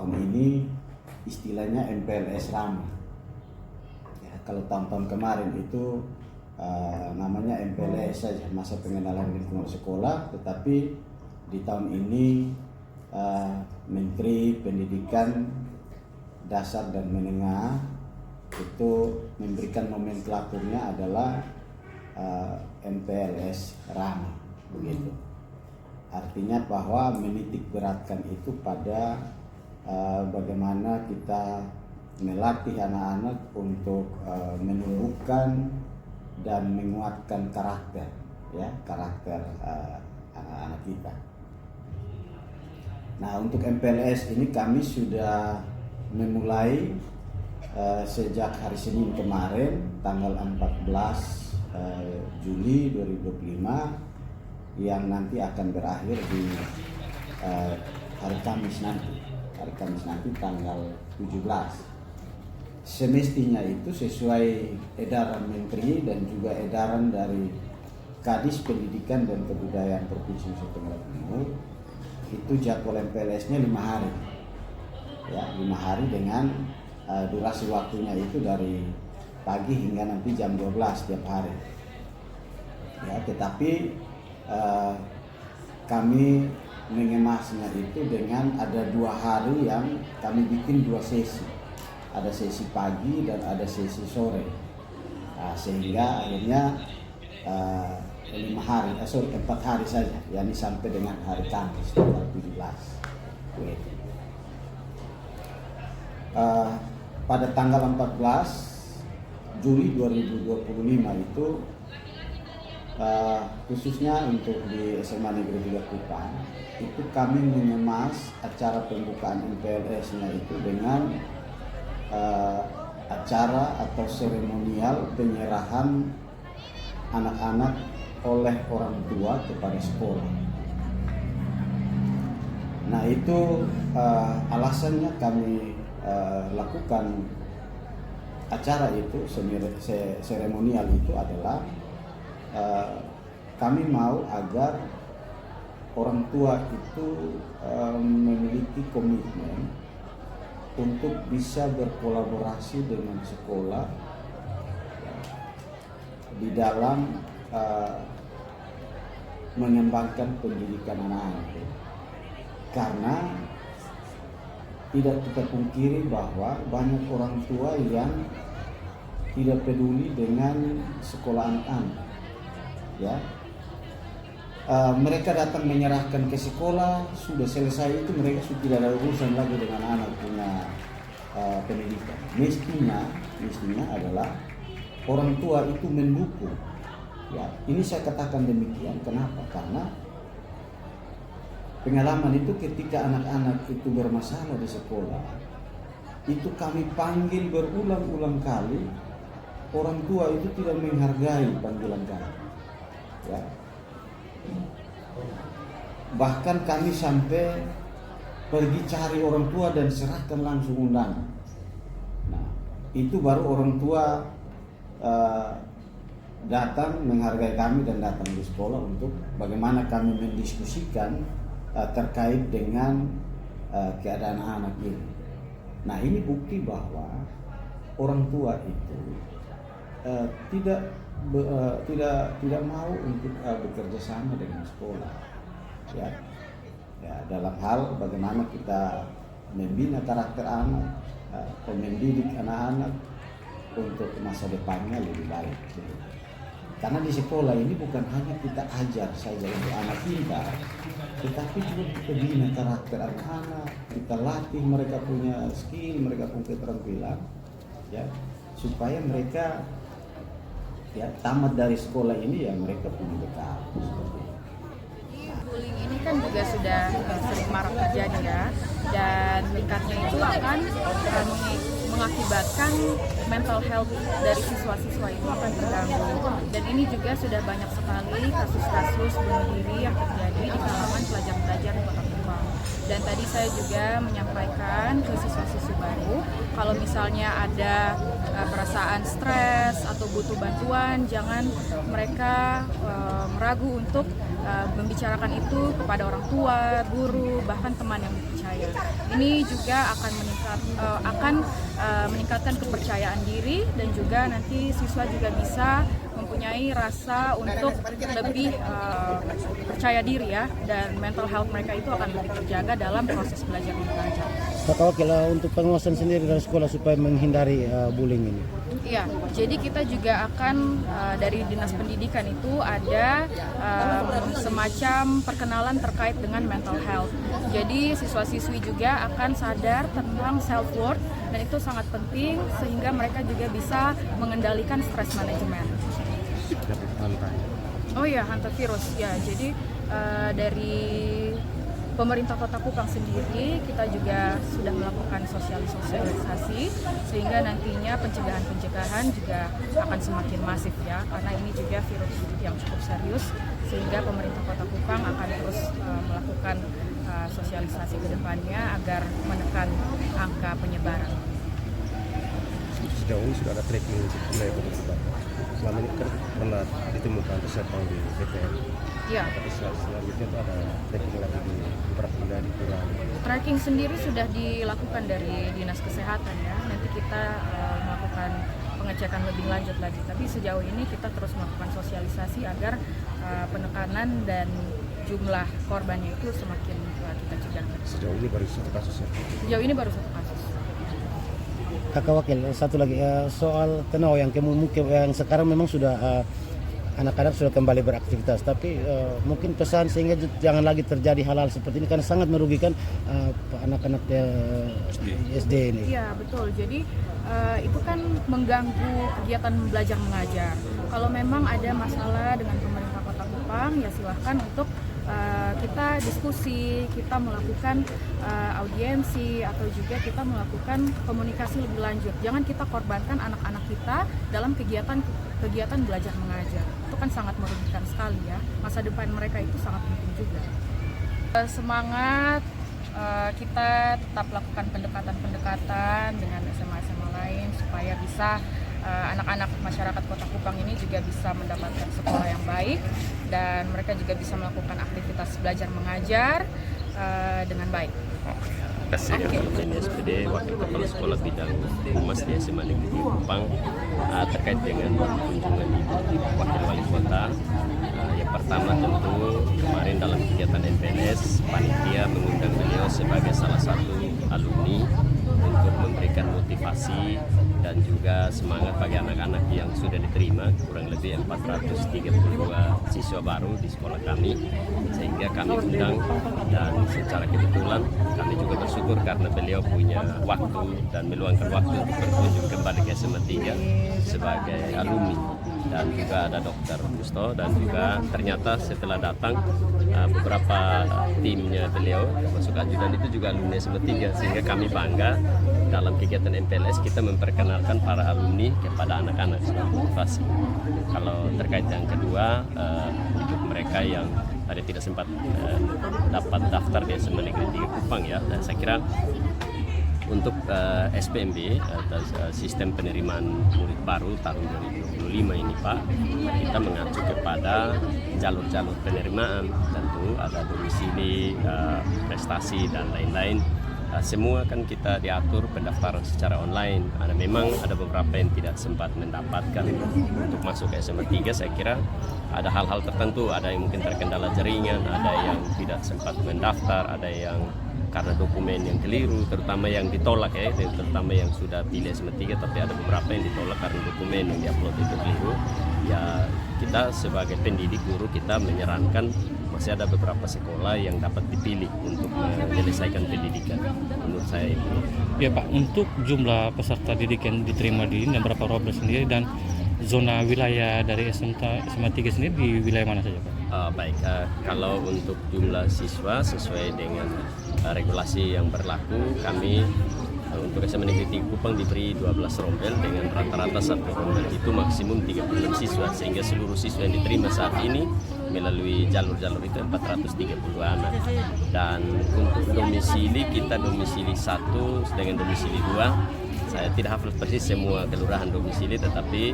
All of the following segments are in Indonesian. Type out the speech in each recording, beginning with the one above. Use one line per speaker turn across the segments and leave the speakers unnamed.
tahun ini istilahnya MPLS ramah. Ya, kalau tahun-tahun kemarin itu namanya MPLS saja, masa pengenalan lingkungan sekolah, tetapi di tahun ini Menteri Pendidikan Dasar dan Menengah itu memberikan nomenklaturnya adalah MPLS ramah, begitu. Artinya bahwa menitik beratkan itu pada bagaimana kita melatih anak-anak untuk menumbuhkan dan menguatkan karakter, ya, karakter anak-anak kita. Nah, untuk MPLS ini kami sudah memulai sejak hari Senin kemarin, tanggal 14 Juli 2025, yang nanti akan berakhir di hari Kamis nanti tanggal 17. Semestinya itu sesuai edaran Menteri dan juga edaran dari Kadis Pendidikan dan Kebudayaan Provinsi Nusa Tenggara Timur, itu jadwal MPLS-nya 5 hari, ya, 5 hari dengan durasi waktunya itu dari pagi hingga nanti jam 12 setiap hari. Ya, tetapi kami mengemasnya itu dengan ada 2 hari yang kami bikin 2 sesi. Ada sesi pagi dan ada sesi sore. Sehingga akhirnya 4 hari saja, yakni sampai dengan hari Kamis tanggal 17. Pada tanggal 14 Juli 2025 itu khususnya untuk di SMA Negeri 3 Kupang, itu kami mengemas acara pembukaan MPLS-nya itu dengan acara atau seremonial penyerahan anak-anak oleh orang tua kepada sekolah. Nah, itu alasannya kami lakukan acara itu, seremonial itu adalah kami mau agar orang tua itu memiliki komitmen untuk bisa berkolaborasi dengan sekolah di dalam mengembangkan pendidikan anak-anak. Karena tidak kita pungkiri bahwa banyak orang tua yang tidak peduli dengan sekolah anak-anak, ya. Mereka datang menyerahkan ke sekolah, sudah selesai itu mereka sudah tidak ada urusan lagi dengan anak punya pendidikan. Mestinya adalah orang tua itu mendukung. Ya, ini saya katakan demikian. Kenapa? Karena pengalaman itu ketika anak-anak itu bermasalah di sekolah, itu kami panggil berulang-ulang kali, orang tua itu tidak menghargai panggilan kami. Ya. Bahkan kami sampai pergi cari orang tua dan serahkan langsung undangan. Nah, itu baru orang tua datang menghargai kami dan datang di sekolah untuk bagaimana kami mendiskusikan terkait dengan keadaan anak ini. Nah, ini bukti bahwa orang tua itu tidak mau untuk bekerja sama dengan sekolah, ya, dalam hal bagaimana kita membina karakter anak, mendidik anak-anak untuk masa depannya lebih baik. Karena di sekolah ini bukan hanya kita ajar saja untuk anak kita, tetapi juga kita bina karakter anak-anak, kita latih mereka punya skill, mereka punya keterampilan, ya, supaya mereka tamat dari sekolah ini ya mereka punya bekal.
Bullying ini kan juga sudah sering marak terjadi, ya, dan tingkatnya itu akan mengakibatkan mental health dari siswa-siswa itu akan terganggu, dan ini juga sudah banyak sekali kasus-kasus bunuh diri yang terjadi di kalangan pelajar-pelajar di Kota Kupang. Dan tadi saya juga menyampaikan ke siswa-siswi baru, kalau misalnya ada perasaan stres atau butuh bantuan, jangan mereka ragu untuk membicarakan itu kepada orang tua, guru, bahkan teman yang dipercaya. Ini juga akan meningkatkan kepercayaan diri, dan juga nanti siswa juga bisa mempunyai rasa untuk lebih percaya diri ya, dan mental health mereka itu akan lebih terjaga dalam proses belajar mengajar.
Kakak Wakil, untuk pengawasan sendiri dari sekolah supaya menghindari bullying ini?
Iya, jadi kita juga akan dari Dinas Pendidikan itu ada semacam perkenalan terkait dengan mental health. Jadi siswa-siswi juga akan sadar tentang self-worth, dan itu sangat penting sehingga mereka juga bisa mengendalikan stress management. Oh ya, hantavirus ya. Jadi dari pemerintah Kota Kupang sendiri kita juga sudah melakukan sosialisasi sehingga nantinya pencegahan juga akan semakin masif ya, karena ini juga virus yang cukup serius, sehingga pemerintah Kota Kupang akan terus melakukan sosialisasi ke depannya agar menekan angka penyebaran.
Sejauh ini sudah ada tracking untuk wilayah Kota Kupang. Selama ini kan pernah ditemukan terserpang di BTN.
Ya.
Tapi selanjutnya itu ada tracking lagi di beberapa wilayah di Kurang.
Tracking sendiri sudah dilakukan dari Dinas Kesehatan ya. Nanti kita melakukan pengecekan lebih lanjut lagi. Tapi sejauh ini kita terus melakukan sosialisasi agar penekanan dan jumlah korbannya itu semakin kita cegah.
Sejauh ini baru satu kasus ya?
Sejauh ini baru satu kasus.
Kakak Wakil, satu lagi soal Tenau yang yang sekarang memang sudah anak-anak sudah kembali beraktivitas, tapi mungkin pesan sehingga jangan lagi terjadi hal-hal seperti ini karena sangat merugikan anak-anak SD ini.
Iya betul, jadi itu kan mengganggu kegiatan belajar mengajar. Kalau memang ada masalah dengan pemerintah Kota Kupang, ya silahkan untuk kita diskusi, kita melakukan audiensi, atau juga kita melakukan komunikasi lebih lanjut. Jangan kita korbankan anak-anak kita dalam kegiatan belajar mengajar. Itu kan sangat merugikan sekali ya. Masa depan mereka itu sangat penting juga. Semangat, kita tetap lakukan pendekatan-pendekatan dengan SMA-SMA lain supaya bisa anak-anak masyarakat Kota Kupang ini juga bisa mendapatkan sekolah yang baik, dan mereka juga bisa melakukan aktivitas belajar mengajar dengan baik.
Terima kasih Kepala SPD, Wakil Kepala Sekolah Bidang Humas di SMA Negeri Kupang terkait dengan kunjungan Ibu Wakil Wali Kota. Yang pertama tentu kemarin dalam kegiatan NPLS, panitia mengundang beliau sebagai salah satu alumni untuk memberikan motivasi dan juga semangat bagi anak-anak yang sudah diterima, kurang lebih 432 siswa baru di sekolah kami, sehingga kami undang, dan secara kebetulan kami juga bersyukur karena beliau punya waktu dan meluangkan waktu untuk berkunjung kembali ke SMA 3 sebagai alumni. Dan juga ada Dr. Gusto, dan juga ternyata setelah datang beberapa timnya beliau, termasuk ajudan itu juga alumni SMA 3, sehingga kami bangga dalam kegiatan MPLS kita memperkenalkan para alumni kepada anak-anak sebagai motivasi. Kalau terkait yang kedua, untuk mereka yang tadi tidak sempat dapat daftar di SMA Negeri 3 Kupang ya, dan saya kira untuk SPMB atau sistem penerimaan murid baru tahun 2025 ini Pak, kita mengacu kepada jalur-jalur penerimaan, tentu ada domisili, prestasi dan lain-lain. Semua kan kita diatur pendaftaran secara online. Memang ada beberapa yang tidak sempat mendapatkan untuk masuk ke SMA 3. Saya kira ada hal-hal tertentu, ada yang mungkin terkendala jaringan, ada yang tidak sempat mendaftar, ada yang karena dokumen yang keliru, terutama yang ditolak ya, terutama yang sudah pilih SMA 3, tapi ada beberapa yang ditolak karena dokumen yang diupload itu keliru. Ya kita sebagai pendidik guru kita menyarankan masih ada beberapa sekolah yang dapat dipilih untuk menyelesaikan pendidikan. Menurut saya itu.
Ya Pak, untuk jumlah peserta didik yang diterima di ini dan berapa robles sendiri, dan zona wilayah dari SMA 3 sendiri di wilayah mana saja Pak?
Baik, kalau untuk jumlah siswa sesuai dengan regulasi yang berlaku, kami untuk SMA Negeri 3 Kupang diberi 12 rombel dengan rata-rata satu rombel itu maksimum 36 siswa, sehingga seluruh siswa yang diterima saat ini melalui jalur-jalur itu 430 anak. Dan untuk domisili, kita domisili 1 dengan domisili 2. Saya tidak hafal persis semua kelurahan domisili, tetapi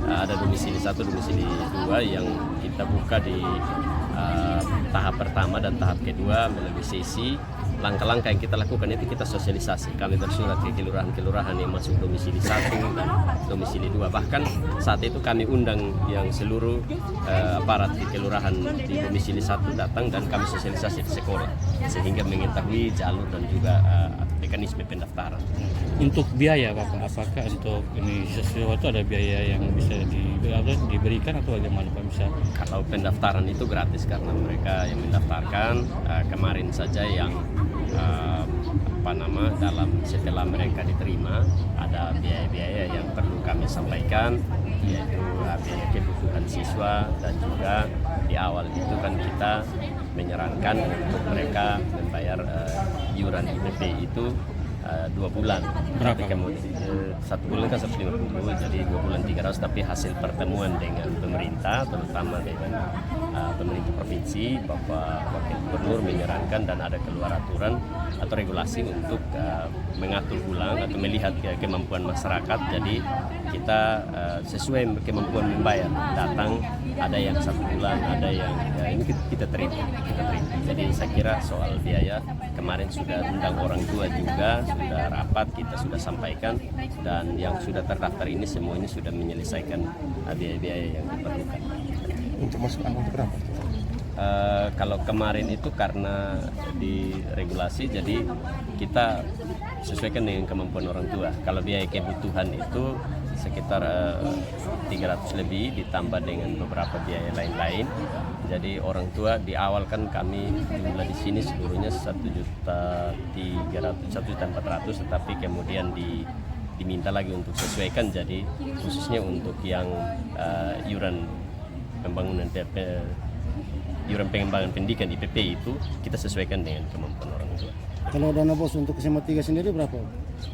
ada domisili 1, domisili 2 yang kita buka di tahap pertama dan tahap kedua melalui sesi. Langkah-langkah yang kita lakukan itu kita sosialisasi. Kami bersurat ke kelurahan-kelurahan yang masuk domisili 1 dan domisili 2. Bahkan saat itu kami undang yang seluruh aparat di kelurahan di domisili 1 datang dan kami sosialisasi di sekolah, sehingga mengetahui jalur dan juga mekanisme pendaftaran.
Untuk biaya Bapak, apakah untuk ini sesuatu ada biaya yang bisa diberikan atau bagaimana Pak? Bisa
Kalau pendaftaran itu gratis karena mereka yang mendaftarkan kemarin saja yang dalam setelah mereka diterima ada biaya-biaya yang perlu kami sampaikan, yaitu biaya kebutuhan siswa, dan juga di awal itu kan kita menyarankan untuk mereka membayar iuran IPP itu 2 bulan.
Berapa?
Kemudian 1 bulan kan 150, jadi 2 bulan 300. Tapi hasil pertemuan dengan pemerintah, terutama dengan pemerintah provinsi, Bapak Wakil Gubernur menyarankan dan ada keluar aturan atau regulasi untuk mengatur ulang atau melihat kemampuan masyarakat. Jadi kita sesuai kemampuan membayar. Datang ada yang 1 bulan, ada yang ini kita terima. Jadi saya kira soal biaya kemarin sudah undang orang tua juga, sudah rapat, kita sudah sampaikan, dan yang sudah terdaftar ini semuanya sudah menyelesaikan biaya-biaya yang diperlukan.
Untuk masuk awal itu berapa?
Kalau kemarin itu karena diregulasi, jadi kita sesuaikan dengan kemampuan orang tua. Kalau biaya kebutuhan itu sekitar 300 lebih ditambah dengan beberapa biaya lain-lain. Jadi orang tua di awal kan kami jumlah di sini seluruhnya 1.400.000, tetapi kemudian diminta lagi untuk sesuaikan, jadi khususnya untuk yang iuran pengembangan pendidikan IPP itu kita sesuaikan dengan kemampuan orang tua.
Kalau dana bos untuk SMA 3 sendiri berapa?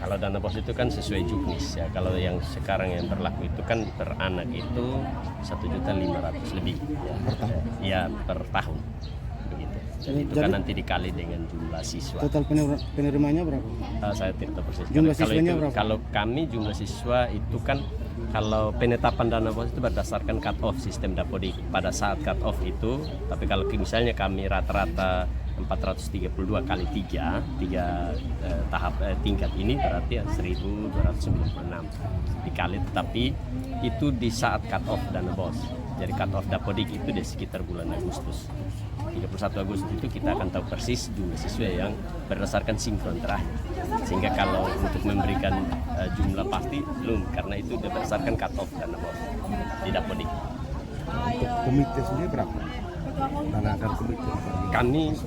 Kalau dana bos itu kan sesuai juknis ya. Kalau yang sekarang yang berlaku itu kan per anak itu 1.500.000 lebih ya.
Per tahun?
Ya, per tahun begitu. Jadi itu kan nanti dikali dengan jumlah siswa.
Total penerimanya berapa?
Saya tidak tahu persis.
Jumlah
Kalau
siswanya
itu,
berapa?
kalau kami jumlah siswa itu kan, kalau penetapan dana bos itu berdasarkan cut off sistem Dapodik pada saat cut off itu. Tapi kalau misalnya kami rata-rata 432 kali 3 tahap tingkat ini berarti 1.296 dikali, tetapi itu di saat cut off dana bos. Jadi cut off Dapodik itu di sekitar bulan Agustus. 31 Agustus itu kita akan tahu persis jumlah siswa yang berdasarkan sinkron terakhir. Sehingga kalau untuk memberikan jumlah pasti belum, karena itu berdasarkan cut off dana bos di Dapodik.
Untuk komite sendiri berapa? Dana agar komite?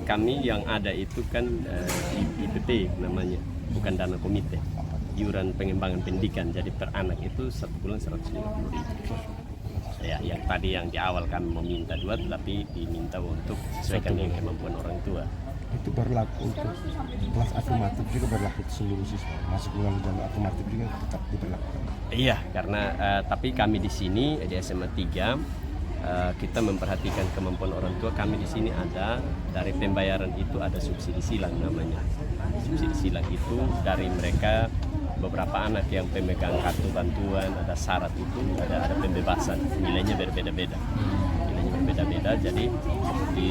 Kami yang ada itu kan IPP namanya, bukan dana komite. Iuran pengembangan pendidikan, jadi per anak itu 1 bulan 150.000. Ya, yang tadi yang di awal kami meminta 2, tapi diminta untuk sesuaikan dengan kemampuan orang tua.
Itu berlaku untuk kelas afirmatif juga, berlaku seluruh siswa masuk dalam jalur afirmatif juga tetap diberlakukan.
Iya, karena tapi kami di sini di SMA 3 kita memperhatikan kemampuan orang tua. Kami di sini ada dari pembayaran itu ada subsidi silang namanya. Subsidi silang itu dari mereka, beberapa anak yang pemegang kartu bantuan ada syarat itu ada pembebasan, nilainya berbeda-beda. Jadi di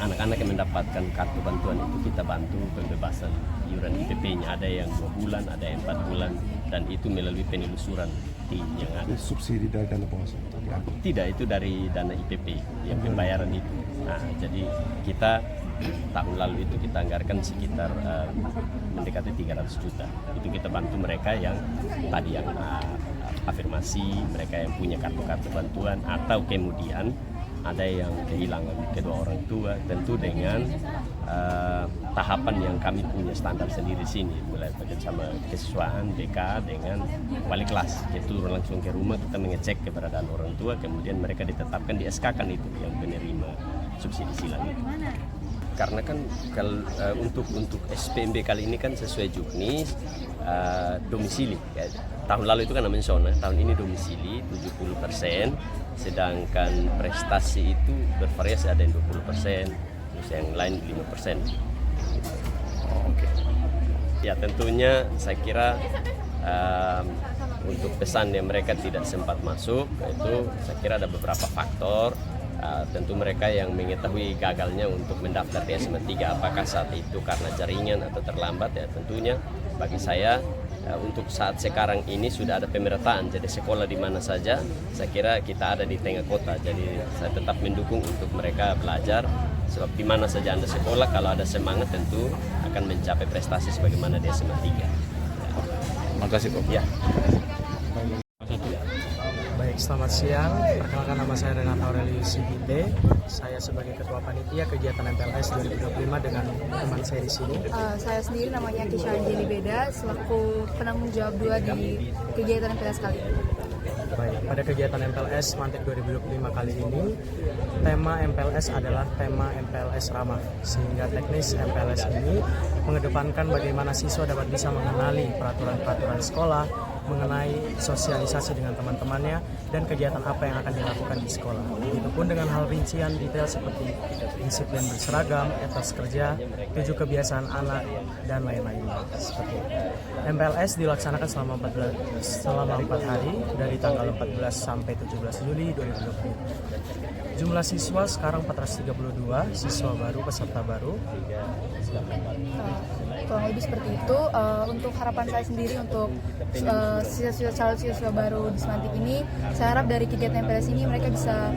anak-anak yang mendapatkan kartu bantuan itu kita bantu pembebasan iuran IPP-nya, ada yang 2 bulan, ada yang 4 bulan, dan itu melalui penelusuran tim yang ada.
Subsidi dari dana bos?
Tidak, itu dari dana IPP yang pembayaran itu. Nah, jadi kita tahun lalu itu kita anggarkan sekitar mendekati 300 juta. Itu kita bantu mereka yang tadi yang afirmasi, mereka yang punya kartu-kartu bantuan, atau kemudian ada yang kehilangan kedua orang tua, tentu dengan tahapan yang kami punya standar sendiri di sini, mulai bersama kesiswaan BK dengan wali kelas. Itu turun langsung ke rumah, kita mengecek keberadaan orang tua, kemudian mereka ditetapkan di SK kan itu yang menerima subsidi silang itu. karena kan untuk SPMB kali ini kan sesuai juknis domisili. Tahun lalu itu kan namanya zona, tahun ini domisili 70%, sedangkan prestasi itu bervariasi, ada yang 20%, terus yang lain 5%.
Oke.
Ya tentunya saya kira untuk pesan yang mereka tidak sempat masuk itu saya kira ada beberapa faktor. Tentu mereka yang mengetahui gagalnya untuk mendaftar di SMA 3 apakah saat itu karena jaringan atau terlambat, ya tentunya bagi saya untuk saat sekarang ini sudah ada pemerataan, jadi sekolah di mana saja saya kira kita ada di tengah kota, jadi saya tetap mendukung untuk mereka belajar, sebab di mana saja Anda sekolah kalau ada semangat tentu akan mencapai prestasi sebagaimana di SMA 3.
Makasih Pak.
Ya.
Baik, selamat siang. Perkenalkan, nama saya Renata Aurelius Sigite. Saya sebagai Ketua Panitia Kegiatan MPLS 2025 dengan teman saya di sini.
Saya sendiri namanya Kisha Anjeli Beda, selaku penanggung jawab 2 di kegiatan MPLS kali ini.
Baik, pada kegiatan MPLS Mantik 2025 kali ini, tema MPLS adalah tema MPLS ramah, sehingga teknis MPLS ini mengedepankan bagaimana siswa dapat bisa mengenali peraturan-peraturan sekolah, mengenai sosialisasi dengan teman-temannya, dan kegiatan apa yang akan dilakukan di sekolah. Begitupun dengan hal rincian detail seperti disiplin berseragam, etos kerja, 7 kebiasaan anak, dan lain-lainnya. Seperti itu. MPLS dilaksanakan selama 4 hari, dari tanggal 14 sampai 17 Juli 2020. Jumlah siswa sekarang 432, siswa baru, peserta baru.
Kurang lebih seperti itu. Untuk harapan saya sendiri untuk siswa baru di Semantik ini, saya harap dari kegiatan MPLS ini mereka bisa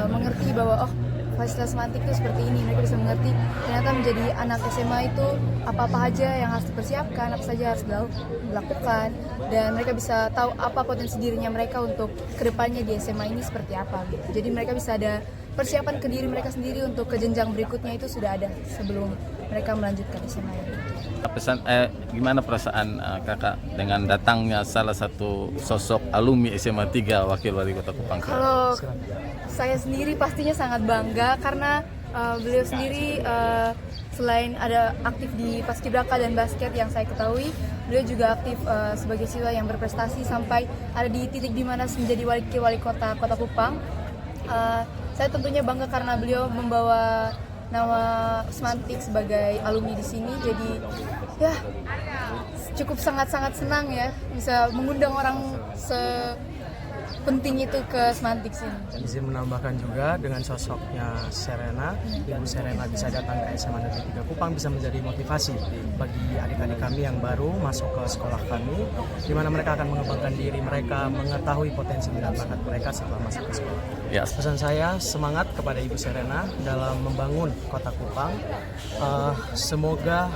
mengerti bahwa fasilitas Semantik itu seperti ini. Mereka bisa mengerti ternyata menjadi anak SMA itu apa-apa aja yang harus dipersiapkan, apa saja harus dilakukan, dan mereka bisa tahu apa potensi dirinya mereka untuk kedepannya di SMA ini seperti apa. Jadi mereka bisa ada persiapan ke diri mereka sendiri untuk ke jenjang berikutnya itu sudah ada sebelum mereka melanjutkan SMA ini.
Pesan gimana perasaan kakak dengan datangnya salah satu sosok alumni SMA 3 Wakil Wali Kota Kupang?
Kalau saya sendiri pastinya sangat bangga karena beliau sendiri selain ada aktif di Paskibraka dan basket yang saya ketahui, beliau juga aktif sebagai siswa yang berprestasi sampai ada di titik di mana menjadi wali kota Kupang. Saya tentunya bangga karena beliau membawa nama Semantik sebagai alumni di sini, jadi ya cukup sangat-sangat senang ya bisa mengundang orang sepenting itu ke Semantik sini.
Izin menambahkan juga dengan sosoknya Serena, Ibu Serena bisa datang ke SMA Negeri 3 Kupang bisa menjadi motivasi bagi adik-adik kami yang baru masuk ke sekolah kami, di mana mereka akan mengembangkan diri mereka, mengetahui potensi dan bakat mereka setelah masuk ke sekolah.
Yes.
Pesan saya semangat kepada Ibu Serena dalam membangun Kota Kupang. Semoga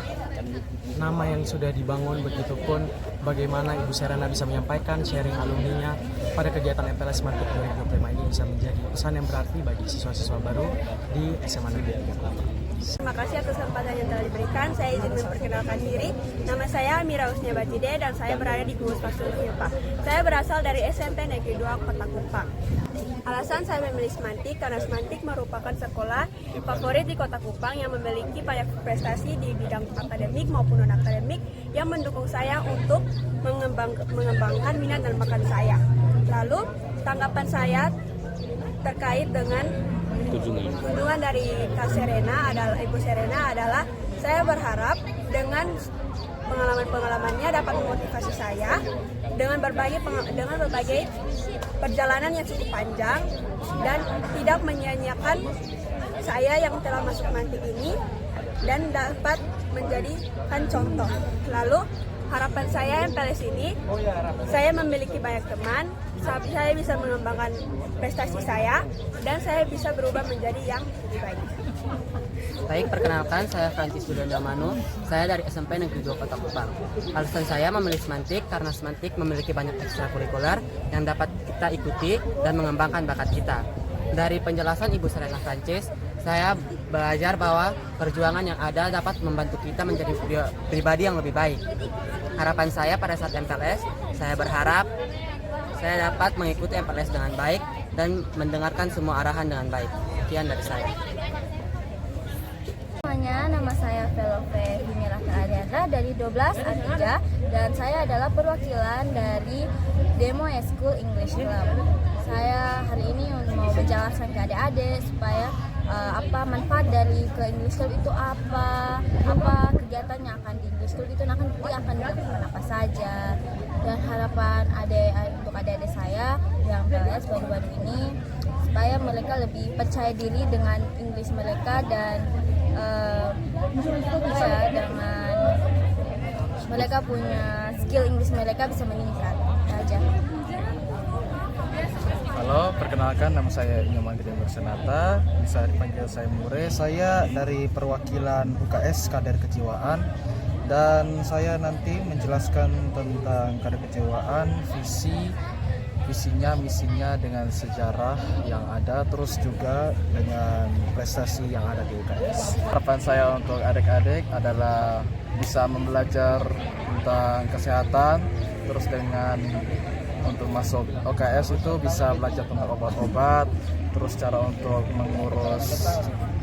nama yang sudah dibangun, begitupun bagaimana Ibu Serena bisa menyampaikan sharing alumninya pada kegiatan MPLS Mantik 2025 ini bisa menjadi pesan yang berarti bagi siswa-siswa baru di SMA Negeri 3 Kupang.
Terima kasih atas kesempatan yang telah diberikan. Saya izin memperkenalkan diri. Nama saya Mira Usnia Batide dan saya berada di Gugus Fasul Hilpa. Saya berasal dari SMP Negeri 2 Kota Kupang. Alasan saya memilih Semantik karena Semantik merupakan sekolah favorit di Kota Kupang yang memiliki banyak prestasi di bidang akademik maupun non-akademik yang mendukung saya untuk mengembangkan minat dan bakat saya. Lalu tanggapan saya terkait dengan kunjungan dari Kak Serena Ibu Serena adalah saya berharap dengan pengalaman-pengalamannya dapat memotivasi saya dengan berbagai perjalanan yang cukup panjang dan tidak menyia-nyiakan saya yang telah masuk Mantik ini dan dapat menjadikan contoh. Lalu harapan saya MPLS ini, saya memiliki banyak teman, saya bisa mengembangkan prestasi saya, dan saya bisa berubah menjadi yang lebih baik.
Baik, perkenalkan saya Francis Dudonda Manu, saya dari SMP Negeri 2 Kota Kupang. Alasan saya memilih Semantik karena Semantik memiliki banyak ekstrakurikuler yang dapat kita ikuti dan mengembangkan bakat kita. Dari penjelasan Ibu Serena Francis, saya belajar bahwa perjuangan yang ada dapat membantu kita menjadi pribadi yang lebih baik. Harapan saya pada saat MPLS, saya berharap saya dapat mengikuti MPLS dengan baik dan mendengarkan semua arahan dengan baik. Sekian dari saya.
saya Velove Himirata Ariana dari 12A3 dan saya adalah perwakilan dari Demo School English Club. Saya hari ini mau menjelaskan ke adik-adik supaya apa manfaat dari ke English Club itu apa kegiatannya akan di English Club itu nanti akan dilakukan apa saja, dan harapan untuk adik-adik saya yang MPLS baru-baru ini supaya mereka lebih percaya diri dengan English mereka dan dengan mereka punya skill English mereka bisa meningkat aja.
Halo, perkenalkan nama saya Nyoman Gede Bersenata, bisa dipanggil saya Mure. Saya dari perwakilan UKS Kader Kejiwaan dan saya nanti menjelaskan tentang kader kejiwaan, visinya, misinya dengan sejarah yang ada, terus juga dengan prestasi yang ada di UKS. Harapan saya untuk adik-adik adalah bisa membelajar tentang kesehatan, terus dengan untuk masuk OKS itu bisa belajar tentang obat-obat, terus cara untuk mengurus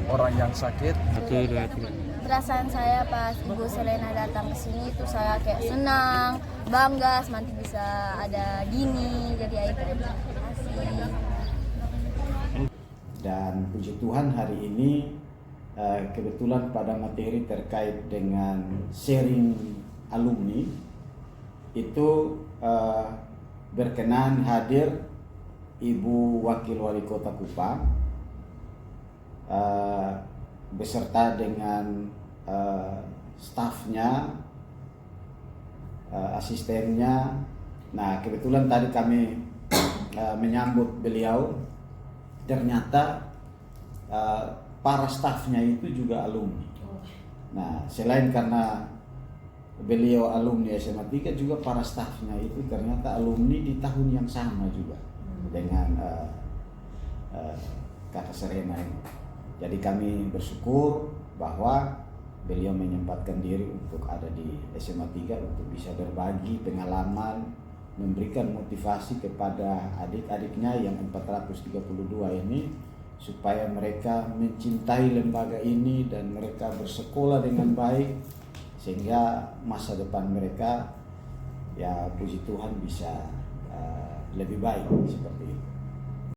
orang yang sakit.
Perasaan saya pas Ibu Selena datang ke sini itu saya kayak senang, bangga, semangat bisa ada gini, jadi ya itu. Terima kasih.
Dan puji Tuhan hari ini kebetulan pada materi terkait dengan sharing alumni itu berkenan hadir Ibu Wakil Wali Kota Kupang beserta dengan stafnya, asistennya. Nah, kebetulan tadi kami menyambut beliau, ternyata para stafnya itu juga alumni. Nah, selain karena beliau alumni SMA 3, juga para stafnya itu ternyata alumni di tahun yang sama juga dengan Kakak Serena ini. Jadi kami bersyukur bahwa beliau menyempatkan diri untuk ada di SMA 3 untuk bisa berbagi pengalaman, memberikan motivasi kepada adik-adiknya yang 432 ini supaya mereka mencintai lembaga ini dan mereka bersekolah dengan baik sehingga masa depan mereka ya puji Tuhan bisa lebih baik seperti itu.